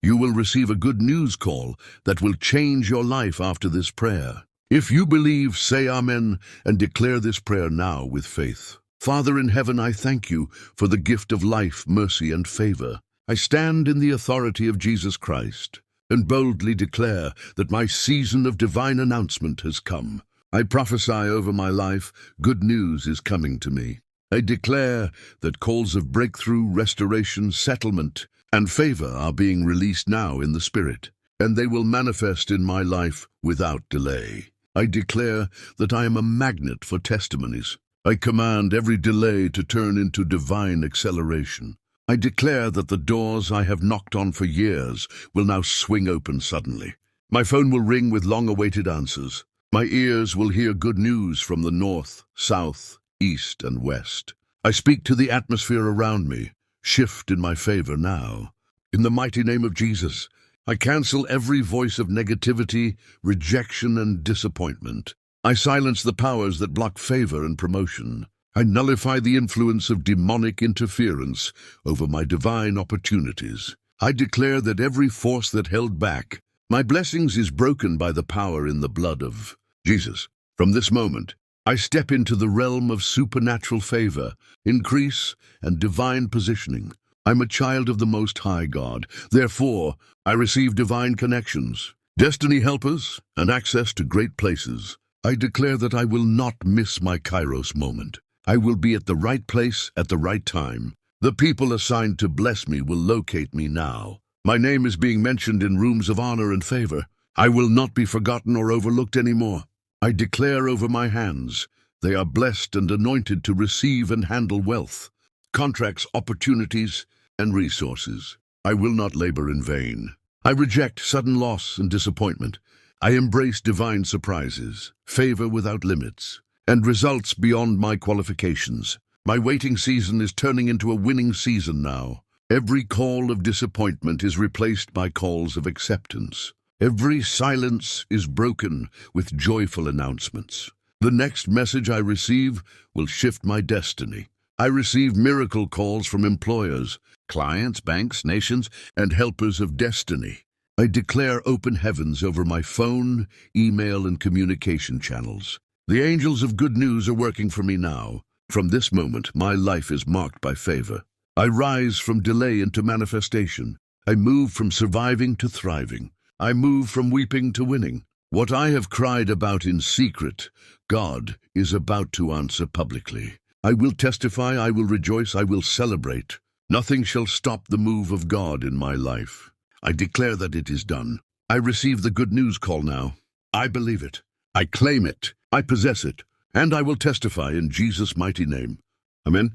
You will receive a good news call that will change your life after this prayer. If you believe, say Amen and declare this prayer now with faith. Father in heaven, I thank you for the gift of life, mercy, and favor. I stand in the authority of Jesus Christ and boldly declare that my season of divine announcement has come. I prophesy over my life, good news is coming to me. I declare that calls of breakthrough, restoration, settlement, and favor are being released now in the Spirit, and they will manifest in my life without delay. I declare that I am a magnet for testimonies. I command every delay to turn into divine acceleration. I declare that the doors I have knocked on for years will now swing open suddenly. My phone will ring with long-awaited answers. My ears will hear good news from the north, south, east, and west. I speak to the atmosphere around me. Shift in my favor now. In the mighty name of Jesus, I cancel every voice of negativity, rejection, and disappointment. I silence the powers that block favor and promotion. I nullify the influence of demonic interference over my divine opportunities. I declare that every force that held back my blessings is broken by the power in the blood of Jesus. From this moment, I step into the realm of supernatural favor, increase, and divine positioning. I'm a child of the Most High God. Therefore, I receive divine connections, destiny helpers, and access to great places. I declare that I will not miss my Kairos moment. I will be at the right place at the right time. The people assigned to bless me will locate me now. My name is being mentioned in rooms of honor and favor. I will not be forgotten or overlooked anymore. I declare over my hands, they are blessed and anointed to receive and handle wealth, contracts, opportunities, and resources. I will not labor in vain. I reject sudden loss and disappointment. I embrace divine surprises, favor without limits, and results beyond my qualifications. My waiting season is turning into a winning season now. Every call of disappointment is replaced by calls of acceptance. Every silence is broken with joyful announcements. The next message I receive will shift my destiny. I receive miracle calls from employers, clients, banks, nations, and helpers of destiny. I declare open heavens over my phone, email, and communication channels. The angels of good news are working for me now. From this moment, my life is marked by favor. I rise from delay into manifestation. I move from surviving to thriving. I move from weeping to winning. What I have cried about in secret, God is about to answer publicly. I will testify, I will rejoice, I will celebrate. Nothing shall stop the move of God in my life. I declare that it is done. I receive the good news call now. I believe it. I claim it. I possess it. And I will testify in Jesus' mighty name. Amen.